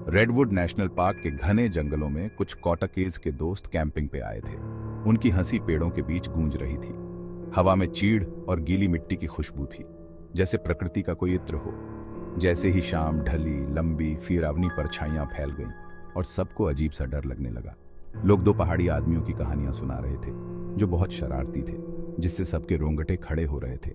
Redwood national park के घने जंगलों में कुछ कॉटकेज के दोस्त कैंपिंग पे आए थे। उनकी हंसी पेड़ों के बीच गूंज रही थी। हवा में चीड़ और गीली मिट्टी की खुशबू थी, जैसे प्रकृति का कोई इत्र हो। जैसे ही शाम ढली, लंबी फिरावनी परछाइयां फैल गईं और सबको अजीब सा डर लगने लगा। लोग दो पहाड़ी आदमियों की कहानियां सुना रहे थे, जो बहुत शरारती थे, जिससे सबके रोंगटे खड़े हो रहे थे।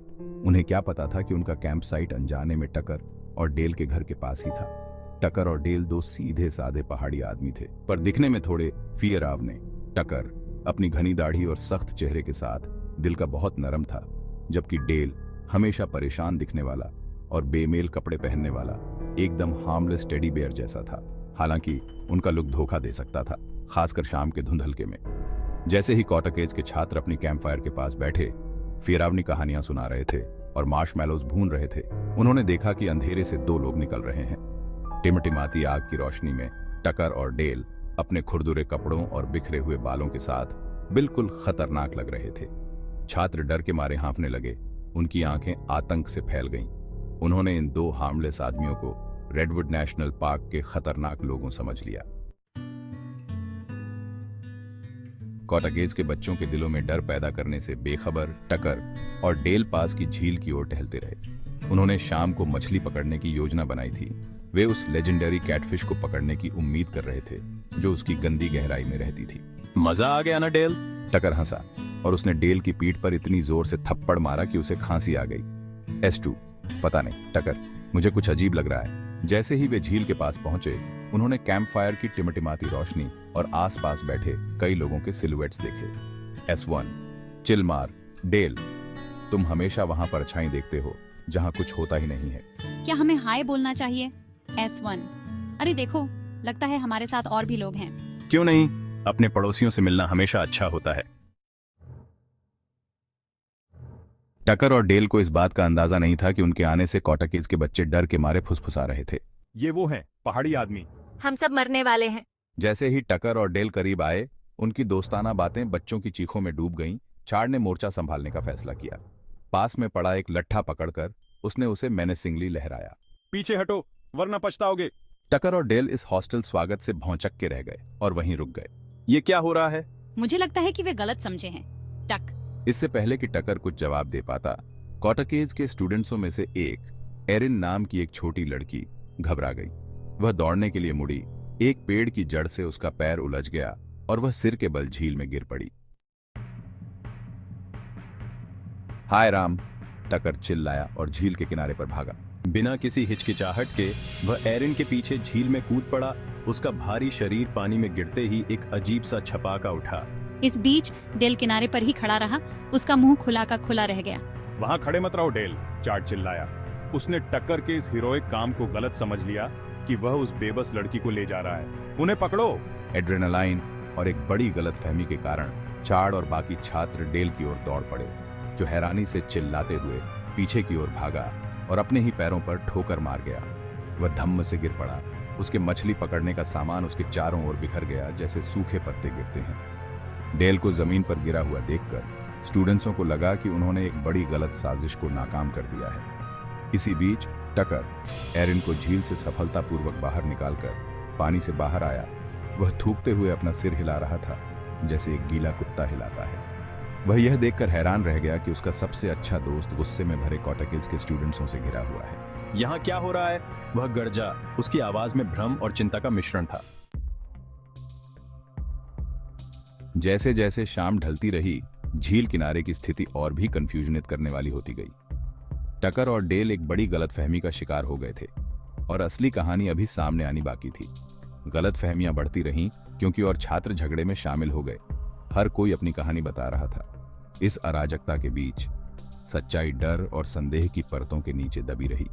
उन्हें क्या पता था कि उनका कैंप साइट अनजाने में टकर और डेल के घर के पास ही था। टकर और डेल दो सीधे साधे पहाड़ी आदमी थे, पर दिखने में थोड़े फियरावने। टकर अपनी घनी दाढ़ी और सख्त चेहरे के साथ दिल का बहुत नरम था, जबकि डेल हमेशा परेशान दिखने वाला और बेमेल कपड़े पहनने वाला एकदम हार्मलेस टेडी बेयर जैसा था। हालांकि उनका लुक धोखा दे सकता था, खासकर शाम के धुंधलके में। जैसे ही कॉटकेज के छात्र अपनी कैंप फायर के पास बैठे फिरावनी कहानियां सुना रहे थे और मार्शमैलोज भून रहे थे, उन्होंने देखा कि अंधेरे से दो लोग निकल रहे हैं। टिमटिमाती आग की रोशनी में टकर और डेल अपने खुरदुरे कपड़ों और बिखरे हुए बालों के साथ बिल्कुल खतरनाक लग रहे थे। छात्र डर के मारे हाँफने लगे, उनकी आंखें आतंक से फैल गईं। उन्होंने इन दो हार्मलेस आदमियों को रेडवुड नेशनल पार्क के खतरनाक लोगों समझ लिया। कॉटकेज के बच्चों के दिलों में डर पैदा करने से बेखबर टकर और डेल पास की झील की ओर टहलते रहे। उन्होंने शाम को मछली पकड़ने की योजना बनाई थी। वे उस लेजेंडरी कैटफिश को पकड़ने की उम्मीद कर रहे थे, जो उसकी गंदी गहराई में रहती थी। मजा आ गया ना डेल? टकर हंसा और उसने डेल की पीठ पर इतनी जोर से थप्पड़ मारा कि उसे खांसी आ गई। S2, पता नहीं टकर, मुझे कुछ अजीब लग रहा है। जैसे ही वे झील के पास पहुंचे, उन्होंने कैंप फायर की टिमटिमाती रोशनी और आसपास बैठे कई लोगों के सिलुएट्स देखे। S1, चिल मार। डेल, तुम हमेशा वहां परछाई देखते हो जहां कुछ होता ही नहीं है। क्या हमें हाय बोलना चाहिए? S1, अरे देखो, लगता है हमारे साथ और भी लोग हैं। क्यों नहीं, अपने पड़ोसियों से मिलना हमेशा अच्छा होता है। टकर और डेल को इस बात का अंदाजा नहीं था कि उनके आने से कॉटकेज के बच्चे डर के मारे फुसफुसा रहे थे। ये वो हैं पहाड़ी आदमी। हम सब मरने वाले हैं। जैसे ही टकर और डेल करीब आए, उनकी दोस्ताना बातें बच्चों की चीखों में डूब गईं। चार्ड ने मोर्चा संभालने का फैसला किया। पास में पड़ा एक लट्ठा पकड़कर उसने उसे मेनेसिंगली लहराया। पीछे हटो वरना पछताओगे। टकर और डेल इस हॉस्टल स्वागत से भौंचक के रह गए और वहीं रुक गए। ये क्या हो रहा है? मुझे लगता है कि वे गलत समझे हैं। टक। इससे पहले कि टकर कुछ जवाब दे पाता, कॉटकेज के स्टूडेंट्सों में से एक एरिन नाम की एक छोटी लड़की घबरा गई। वह दौड़ने के लिए मुड़ी, एक पेड़ की जड़ से उसका पैर उलझ गया और वह सिर के बल झील में गिर पड़ी। हाय राम, टकर चिल्लाया और झील के किनारे पर भागा। बिना किसी हिचकिचाहट के वह एरिन के पीछे झील में कूद पड़ा। उसका भारी शरीर पानी में गिरते ही एक अजीब सा छपाका उठा। इस बीच डेल किनारे पर ही खड़ा रहा, उसका मुंह खुला का खुला रह गया। वहां खड़े मत रहो डेल, चार्ड चिल्लाया। उसने टक्कर के इस हीरोइक काम को गलत समझ लिया कि वह उस बेबस लड़की को ले जा रहा है। उन्हें पकड़ो। एड्रेनालाइन और एक बड़ी गलतफहमी के कारण चार्ड और बाकी छात्र डेल की ओर दौड़ पड़े, जो हैरानी से चिल्लाते हुए पीछे की ओर भागा और अपने ही पैरों पर ठोकर मार गया। वह धम्म से गिर पड़ा। उसके मछली पकड़ने का सामान उसके चारों ओर बिखर गया, जैसे सूखे पत्ते गिरते हैं। डेल को जमीन पर गिरा हुआ देखकर स्टूडेंट्सों को लगा कि उन्होंने एक बड़ी गलत साजिश को नाकाम कर दिया है। इसी बीच टकर एरिन को झील से सफलतापूर्वक बाहर निकालकर पानी से बाहर आया। वह थूकते हुए अपना सिर हिला रहा था, जैसे एक गीला कुत्ता हिलाता है। वह यह देखकर हैरान रह गया कि उसका सबसे अच्छा दोस्त गुस्से में भरे कॉटकेज के स्टूडेंट्सों से घिरा हुआ है। यहाँ क्या हो रहा है? वह गरजा। उसकी आवाज में भ्रम और चिंता का मिश्रण था। जैसे जैसे शाम ढलती रही, झील किनारे की स्थिति और भी कंफ्यूजनित करने वाली होती गई। टकर और डेल एक बड़ी गलतफहमी का शिकार हो गए थे और असली कहानी अभी सामने आनी बाकी थी। गलतफहमियां बढ़ती रहीं क्योंकि और छात्र झगड़े में शामिल हो गए। हर कोई अपनी कहानी बता रहा था। इस अराजकता के बीच सच्चाई डर और संदेह की परतों के नीचे दबी रही।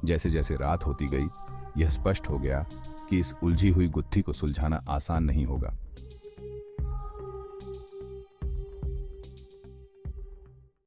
जैसे जैसे रात होती गई, यह स्पष्ट हो गया कि इस उलझी हुई गुत्थी को सुलझाना आसान नहीं होगा।